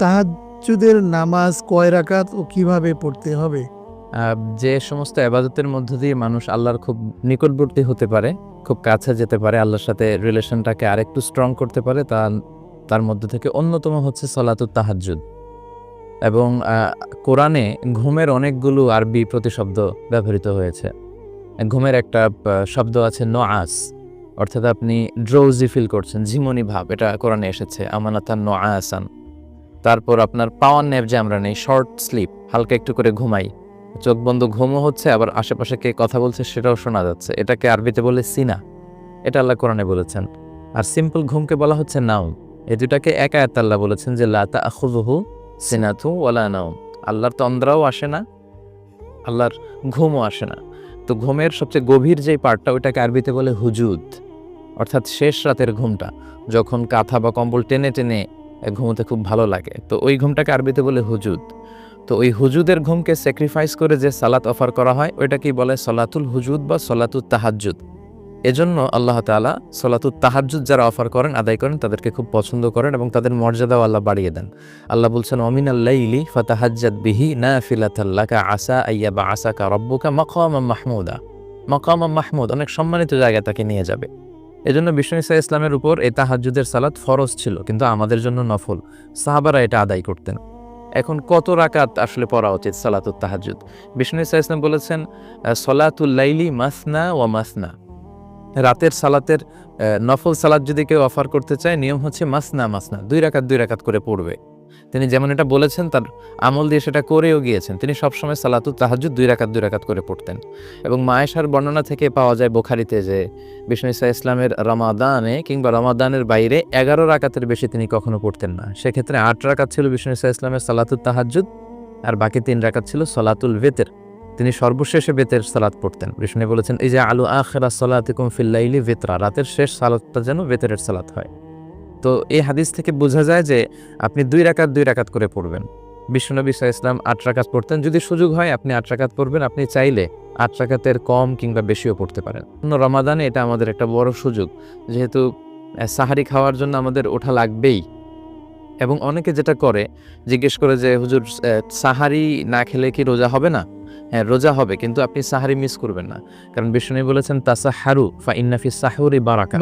তাহাজ্জুদের নামাজ কয় রাকাত ও কিভাবে পড়তে হবে? যে সমস্ত ইবাদতের মধ্য দিয়ে মানুষ আল্লাহর খুব নিকটবর্তী হতে পারে, খুব কাছে যেতে পারে, আল্লাহর সাথে রিলেশনটাকে আরেকটু স্ট্রং করতে পারে, তার মধ্যে থেকে অন্যতম হচ্ছে সলাতুত তাহাজ্জুদ। এবং কোরআনে ঘুমের অনেকগুলো আরবি প্রতিশব্দ ব্যবহৃত হয়েছে। ঘুমের একটা শব্দ আছে নোয়াস, অর্থাৎ আপনি ড্রৌজি ফিল করছেন, ঝিমনি ভাব, এটা কোরআনে এসেছে, আমানাতান নোয়াসান। তারপর আপনার পাওয়ার ন্যাপ যে আমরা নেই, শর্ট স্লিপ, হালকা একটু করে ঘুমাই, চোখ বন্ধ ঘুমও হচ্ছে, আবার আশেপাশে কে কথা বলছে সেটাও শোনা যাচ্ছে, এটাকে আরবিতে বলে সিনা। এটা আল্লাহ কোরআনে বলেছেন। আর সিম্পল ঘুমকে বলা হচ্ছে নাউম। এই দুটাকে এক আয়াতে আল্লাহ বলেছেন যে লা তাখুযুহু সিনাতু ওয়ালা নাউম। আল্লাহর তন্দ্রাও আসে না, আল্লাহর ঘুমও আসে না। তো ঘুমের সবচেয়ে গভীর যে পার্টটা, ওইটাকে আরবিতে বলে হুজুদ, অর্থাৎ শেষ রাতের ঘুমটা, যখন কাঁথা বা কম্বল টেনে টেনে ঘুমোতে খুব ভালো লাগে, তো ওই ঘুমটাকে আরবিতে বলে হুজুদ। তো ওই হুজুদের ঘুমকে স্যাক্রিফাইস করে যে সালাত অফার করা হয়, ওইটাকেই বলে সলাতুল হুজুদ বা সলাতুত তাহাজ্জুদ। এজন্য আল্লাহ তাআলা সলাতুত তাহাজ্জুদ যারা অফার করেন, আদায় করেন, তাদেরকে খুব পছন্দ করেন এবং তাদের মর্যাদাও আল্লাহ বাড়িয়ে দেন। আল্লাহ বলছেন ওয়ামিনাল লাইলি ফাতাহাজ্জাদ বিহি নাফিলাতাল লাকা আসা আইয়াবা আসাকা রব্বুকা মাকামাম মাহমুদা। মাকামাম মাহমুদ, অনেক সম্মানিত জায়গায় তাকে নিয়ে যাবে। এজন্য বিষ্ণু ঈসা ইসলামের উপর এই তাহাজ্জুদের সালাত ফরজ ছিল, কিন্তু আমাদের জন্য নফল। সাহাবারা এটা আদায় করতেন। এখন কত রাকাত আসলে পড়া উচিত সালাতুত তাহাজ্জুদ? বিষ্ণু ঈসা ইসলাম বলেছেন সলাতুল লাইলি মাসনা ওয়া মাসনা। রাতের সালাতের নফল সালাত যদি কেউ অফার করতে চায়, নিয়ম হচ্ছে মাসনা মাসনা, 2 রাকাত করে পড়বে। তিনি যেমন এটা বলেছেন, তার আমল দিয়ে সেটা করেও গিয়েছেন। তিনি সবসময় সালাতুত তাহাজ্জুদ 2 রাকাত করে পড়তেন। এবং মা আয়েশার বর্ণনা থেকে পাওয়া যায় বুখারীতে যে বিষ্ণু ঈসা ইসলামের রমাদানে কিংবা রমাদানের বাইরে 11 রাকাতের বেশি তিনি কখনো পড়তেন না। সেক্ষেত্রে 8 রাকাত ছিল বিষ্ণু ঈসা ইসলামের সালাতুত তাহাজ্জুদ, আর বাকি 3 রাকাত ছিল সলাতুল ভিতর। তিনি সর্বশেষে বেতের সালাত পড়তেন। বিষ্ণু বলেছেন এই যে আলু আখিরা সালাতিকুম ফিল লাইলি ভিতরা, রাতের শেষ সালাতটা যেন বেতের সালাত হয়। তো এই হাদিস থেকে বোঝা যায় যে আপনি 2 রাকাত করে পড়বেন। বিশ্বনবী সাল্লাল্লাহু আলাইহি ওয়াসাল্লাম 8 রাকাত পড়তেন। যদি সুযোগ হয় আপনি 8 রাকাত পড়বেন, আপনি চাইলে 8 রাকাতের কম কিংবা বেশিও পড়তে পারেন। রমাদানে এটা আমাদের একটা বড় সুযোগ, যেহেতু সাহারি খাওয়ার জন্য আমাদের ওঠা লাগবেই। এবং অনেকে যেটা করে, জিজ্ঞেস করে যে হুজুর সাহারি না খেলে কি রোজা হবে না? হ্যাঁ, রোজা হবে, কিন্তু আপনি সাহারি মিস করবেন না। কারণ বিষ্ণু বলেছেন তাসাহারু ফা ইন্না ফিস সাহুরি বারাকা।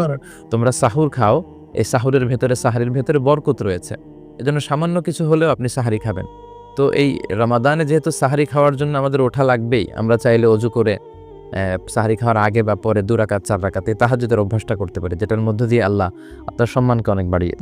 তোমরা সাহুর খাও, এই সাহুরের ভেতরে, সাহারির ভেতরে বরকত রয়েছে। এজন্য সামান্য কিছু হলেও আপনি সাহারি খাবেন। তো এই রমাদানে যেহেতু সাহারি খাওয়ার জন্য আমাদের ওঠা লাগবেই, আমরা চাইলে অজু করে সাহারি খাওয়ার আগে বা পরে 2 রাকাত 4 রাকাতে তাহাজ্জুদের অভ্যাসটা করতে পারি, যেটার মধ্য দিয়ে আল্লাহ আপনার সম্মানকে অনেক বাড়িয়ে